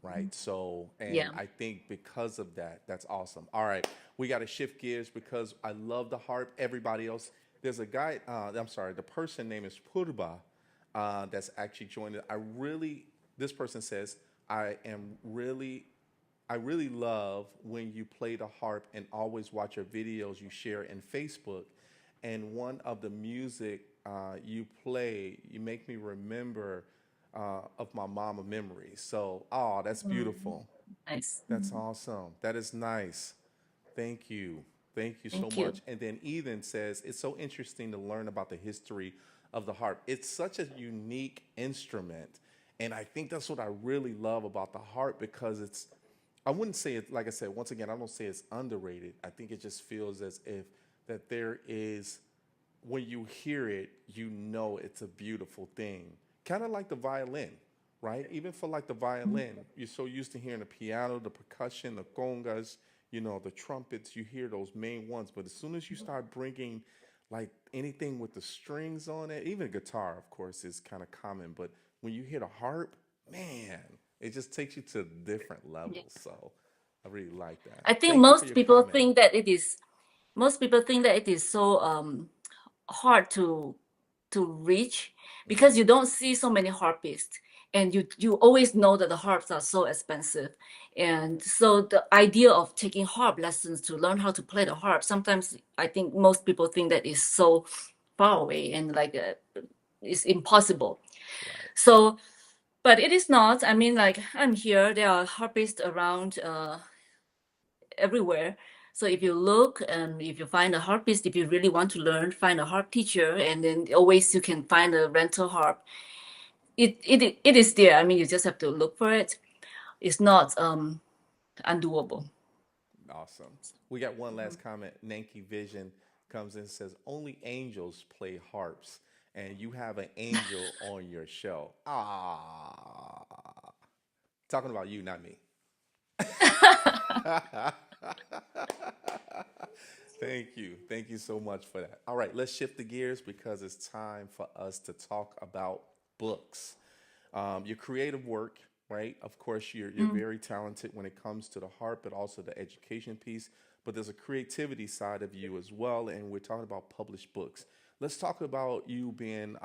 right? So, and Yeah. I think because of that, that's awesome. All right, we got to shift gears because I love the harp. Everybody else, there's a guy. I'm sorry, the person name is Purba, that's actually joined it. This person says, I really love when you play the harp and always watch your videos you share in Facebook. And one of the music you play, you make me remember of my mama memories. So, oh, that's beautiful. Nice. That's awesome. That is nice. Thank you. Thank you so Thank you. much. And then Ethan says, it's so interesting to learn about the history of the harp. It's such a unique instrument. And I think that's what I really love about the harp because I wouldn't say it, like I said, once again, I don't say it's underrated. I think it just feels as if that there is, when you hear it, you know it's a beautiful thing. Kind of like the violin, right? Even for like the violin, you're so used to hearing the piano, the percussion, the congas, the trumpets, you hear those main ones. But as soon as you start bringing like anything with the strings on it, even guitar, of course, is kind of common. But when you hear the harp, man, it just takes you to different Yeah. levels. So I really like that. I think Thank you for your comment. most people think that it is so hard to reach because you don't see so many harpists, and you always know that the harps are so expensive, and so the idea of taking harp lessons to learn how to play the harp, sometimes I think most people think that is so far away and like it's impossible. Right. So but it is not. I mean, like I'm here, there are harpists around everywhere. So if you look and if you find a harpist, if you really want to learn, find a harp teacher, and then always you can find a rental harp. It is there. I mean, you just have to look for it. It's not undoable. Awesome. We got one last comment. Nanky Vision comes in and says, only angels play harps, and you have an angel on your show. Ah. Talking about you, not me. Thank you. Thank you so much for that. All right, let's shift the gears because it's time for us to talk about books. Your creative work, right? Of course, you're very talented when it comes to the harp, but also the education piece. But there's a creativity side of you as well, and we're talking about published books. Let's talk about you being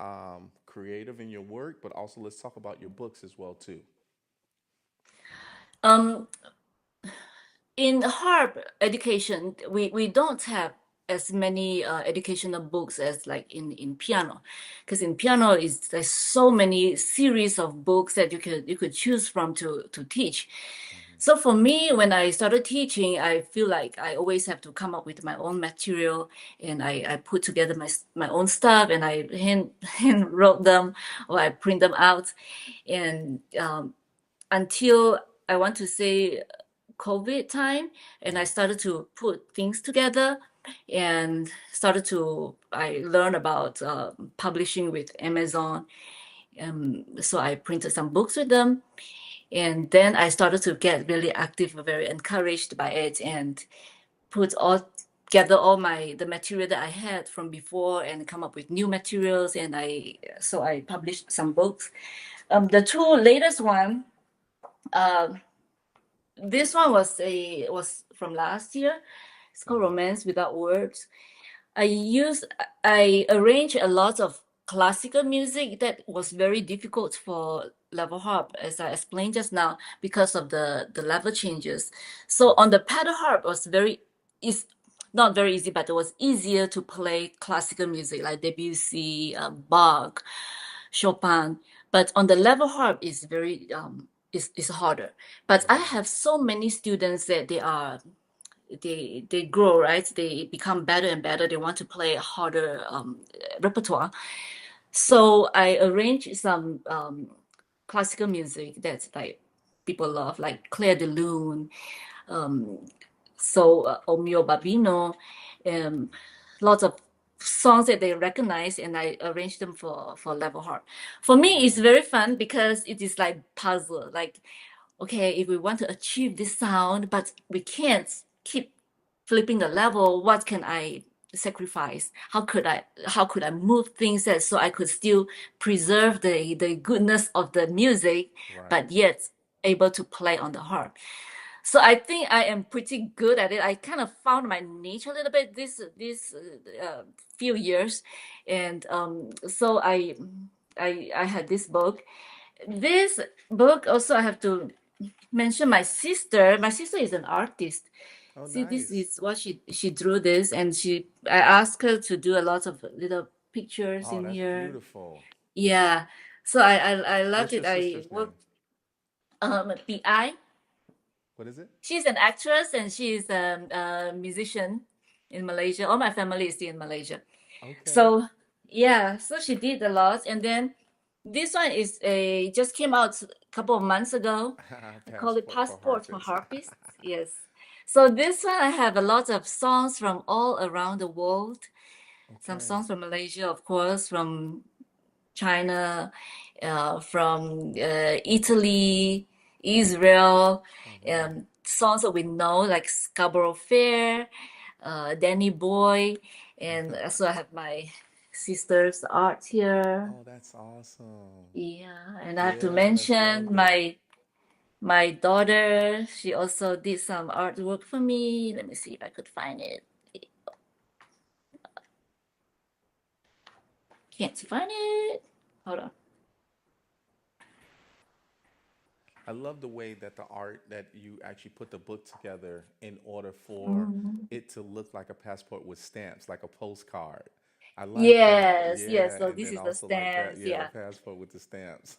creative in your work, but also let's talk about your books as well too. Um, in harp education, we don't have as many educational books as like in piano, because in piano is there's so many series of books that you could choose from to teach. Hmm. So for me, when I started teaching, I feel like I always have to come up with my own material, and I put together my own stuff, and I hand wrote them, or I print them out, and until I want to say COVID time, and I started to put things together, and I learned about publishing with Amazon. So I printed some books with them, and then I started to get really active, very encouraged by it, and put all gather all the material that I had from before and come up with new materials, and I published some books. The two latest one, this one was from last year. It's called Hmm. Romance Without Words. I arranged a lot of classical music that was very difficult for level harp, as I explained just now, because of the level changes. So on the pedal harp was very is not very easy, but it was easier to play classical music like Debussy, Bach, Chopin. But on the level harp is harder. But I Right. have so many students that they grow, right? They become better and better. They want to play a harder repertoire. So I arrange some classical music that's like people love, like Claire de Lune, O mio Babino, um, lots of songs that they recognize, and I arrange them for level harp. For me, it's Wow. very fun because it is like puzzle. Like, okay, if we want to achieve this sound, but we can't keep flipping the level, what can I sacrifice? How could I move things that so I could still preserve the goodness of the music, Right. but yet able to play on the harp? So I think I am pretty good at it. I kind of found my niche a little bit this few years, and so I had this book. This book also I have to mention my sister. My sister is an artist. Oh, See, this nice. is what she drew this, and I asked her to do a lot of little pictures Oh, in that's here. beautiful. Yeah, so I loved What's your it. I sister's name? worked PI. What is it? She's an actress and she's a musician in Malaysia. All my family is still in Malaysia. Okay. So yeah, so she did a lot, and then this one is a just came out a couple of months ago. I call it Passport for Passport for Harpists. Harpists. Yes. So this one I have a lot of songs from all around the world. Some Okay. songs from Malaysia, of course, from China, from Italy, Israel, Oh, wow. songs that we know like Scarborough Fair, Danny Boy, and also I have my sister's art here. Oh, that's awesome. Yeah, and I have to Yeah, that's mention lovely. my daughter. She also did some artwork for me. Let me see if I could find it. Can't find it. Hold on. I love the way that the art that you actually put the book together in order for Mhm. it to look like a passport with stamps, like a postcard. I like that. Yes, yes. Yeah, So and this then is the also like that, stamps. yeah, the Yeah, passport with the stamps.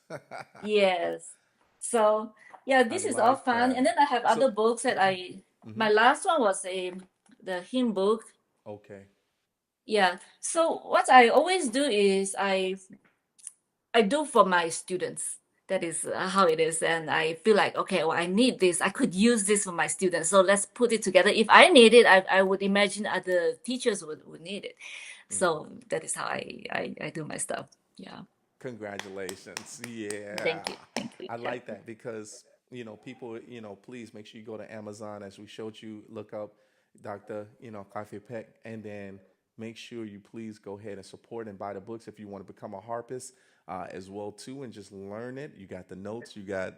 yes. So yeah, I this is all like fun. And that. then I have So, other books that hmm. my last one was the hymn book. Okay. Yeah. So what I always do is I do for my students. That is how it is. And I feel like, okay, well, I need this. I could use this for my students. So let's put it together. If I need it, I would imagine other teachers would need it. Hmm. So that is how I do my stuff. Yeah. Congratulations. Yeah. Thank you. Thank you. I Yeah. like that because, people, please make sure you go to Amazon as we showed you, look up Dr. Coffee Peck, and then make sure you please go ahead and support and buy the books if you want to become a harpist. as well too, and just learn it. You got the notes, you got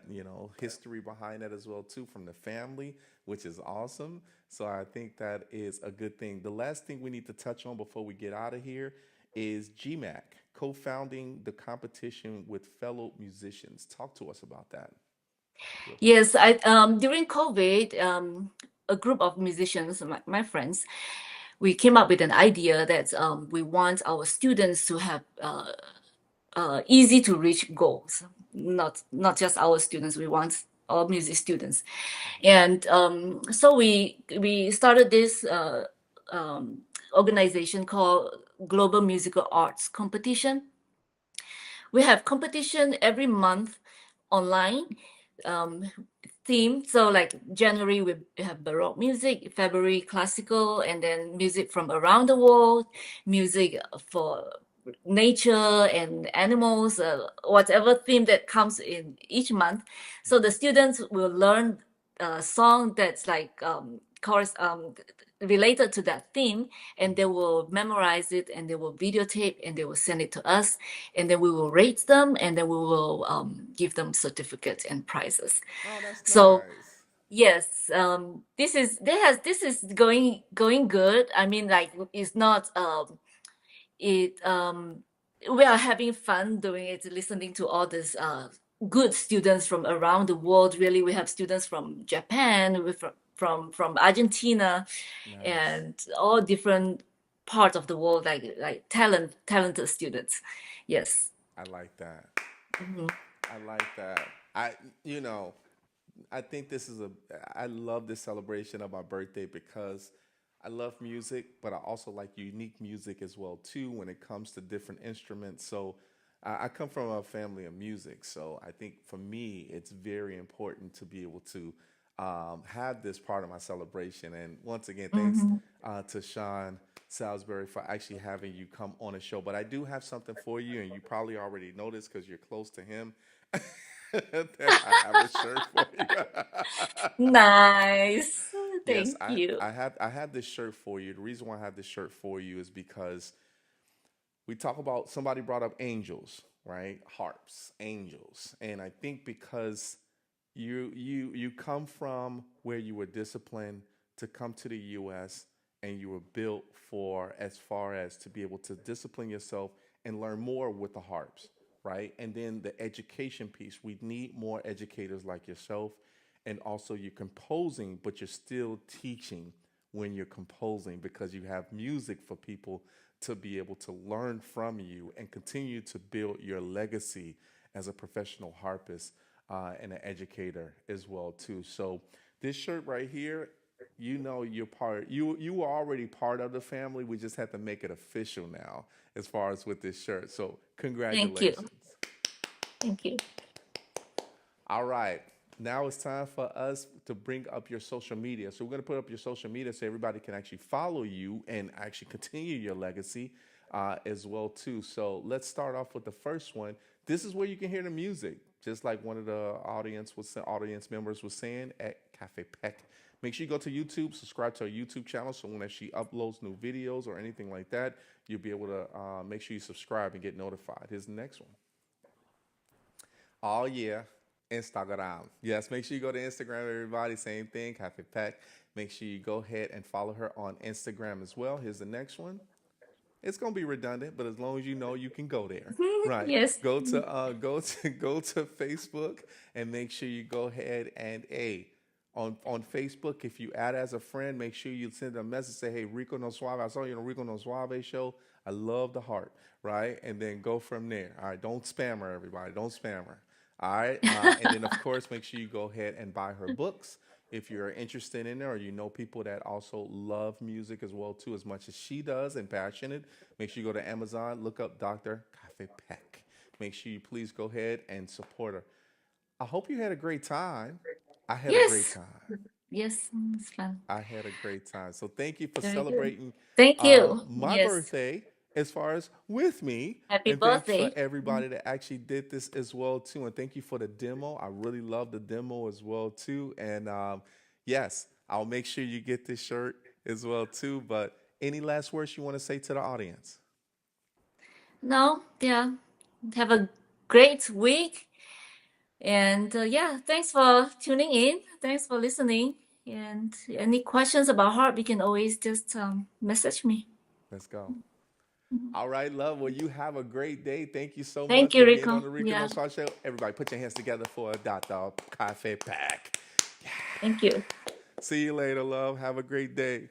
history behind it as well too from the family, which is awesome. So I think that is a good thing. The last thing we need to touch on before we get out of here is GMAC, co-founding the competition with fellow musicians. Talk to us about that real quick. Yes, I during COVID, a group of musicians, my friends, we came up with an idea that we want our students to have easy to reach goals. Not just our students. We want all music students, and so we started this organization called Global Musical Arts Competition. We have competition every month online, um, theme. So like January we have Baroque music, February classical, and then music from around the world, music for nature and animals, whatever theme that comes in each month. So the students will learn a song that's like course related to that theme, and they will memorize it, and they will videotape, and they will send it to us, and then we will rate them, and then we will give them certificates and prizes. Oh, that's So nice. yes, this is going good. I mean, like it's not it we are having fun doing it, listening to all these good students from around the world. Really, we have students from Japan, from Argentina, Nice. and all different parts of the world, like talented students. Yes. I like that. Mhm. I like that. I, you know, I think this is a, I love this celebration of my birthday because I love music, but I also like unique music as well too when it comes to different instruments. So I come from a family of music, so I think for me it's very important to be able to have this part of my celebration. And once again, thanks Mhm. to Sean Salisbury for actually having you come on the show. But I do have something for you, and you probably already noticed because you're close to him. That I have a shirt for you. Nice. Yes, Thank you. I have this shirt for you. The reason why I have this shirt for you is because we talk about somebody brought up angels, right? Harps, angels. And I think because you come from where you were disciplined to come to the US and you were built for as far as to be able to discipline yourself and learn more with the harps, right? And then the education piece. We need more educators like yourself, and also you're composing, but you're still teaching when you're composing because you have music for people to be able to learn from you and continue to build your legacy as a professional harpist and an educator as well too. So this shirt right here, you're part, you were already part of the family. We just have to make it official now as far as with this shirt. So Thank you. congratulations. Thank you. All right. Now it's time for us to bring up your social media. So we're going to put up your social media so everybody can actually follow you and actually continue your legacy as well too. So let's start off with the first one. This is where you can hear the music, just like one of the audience members was saying at Cafe Peck. Make sure you go to YouTube, subscribe to our YouTube channel, so when she uploads new videos or anything like that, you'll be able to make sure you subscribe and get notified. Here's the next one. Oh yeah, Instagram. Yes, make sure you go to Instagram, everybody. Same thing, Cafe Peck. Make sure you go ahead and follow her on Instagram as well. Here's the next one. It's gonna be redundant, but as long as you know you can go there. Right. Yes. Go to Facebook and make sure you go ahead and on Facebook, if you add as a friend, make sure you send a message, say, hey, Rico No Suave, I saw you on the Rico No Suave show. I love the heart, right? And then go from there. All right, don't spam her, everybody. Don't spam her. All right. And then, of course, make sure you go ahead and buy her books if you're interested in it, or you know people that also love music as well too, as much as she does and passionate. Make sure you go to Amazon, look up Dr. Cafe Peck. Make sure you please go ahead and support her. I hope you had a great time. I had a great Yes. time. Yes. It's fun. I had a great time. So thank you for Very good. celebrating Thank you. my Yes. birthday as far as with me. Happy And thanks for birthday. everybody that actually did this as well too. And thank you for the demo. I really love the demo as well too. And yes, I'll make sure you get this shirt as well too. But any last words you want to say to the audience? No, yeah. have a great week. And yeah, thanks for tuning in. Thanks for listening. And any questions about Harp, you can always just message me. Let's go. All right, love. Well, you have a great day. Thank you so Thank much you, for being on Rico. the Rico No Yeah, Swat Show. Everybody, put your hands together for Dr. Cafe Pack. thank you. See you later, love. Have a great day.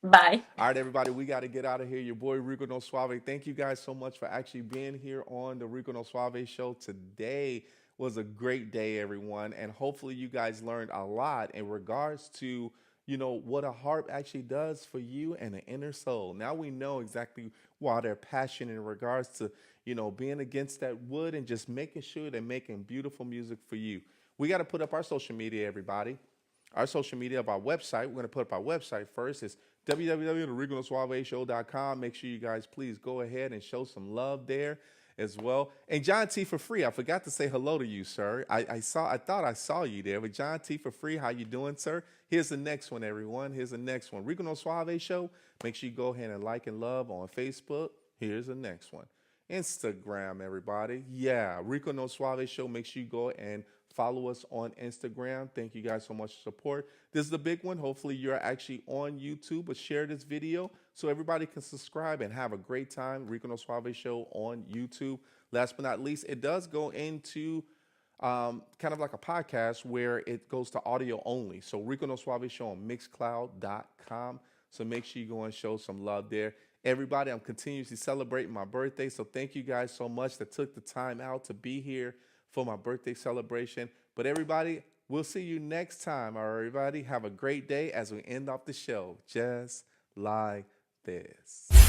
Bye. All right, everybody, we got to get out of here. Your boy Rico No Suave. Thank you guys so much for actually being here on the Rico No Suave show. Today was a great day, everyone, and hopefully you guys learned a lot in regards to what a harp actually does for you and the inner soul. Now we know exactly why they're passionate in regards to being against that wood and just making sure they're making beautiful music for you. We got to put up our social media, everybody. Our social media of our website. We're going to put up our website first. It's www.riconosuaveshow.com. Make sure you guys please go ahead and show some love there as well. And John T for free. I forgot to say hello to you, sir. I thought I saw you there. But John T for free, how you doing, sir? Here's the next one, everyone. Here's the next one. Rico No Suave Show. Make sure you go ahead and like and love on Facebook. Here's the next one. Instagram, everybody. Yeah, Rico No Suave Show. Make sure you go and follow us on Instagram. Thank you guys so much for support. This is the big one. Hopefully you're actually on YouTube, but share this video so everybody can subscribe and have a great time. Rico No Suave Show on YouTube. Last but not least, it does go into kind of like a podcast where it goes to audio only. So Rico No Suave Show on Mixcloud.com. So make sure you go and show some love there. Everybody, I'm continuously celebrating my birthday. So thank you guys so much that took the time out to be here for my birthday celebration. But everybody, we'll see you next time. All right, everybody, have a great day as we end off the show just like this.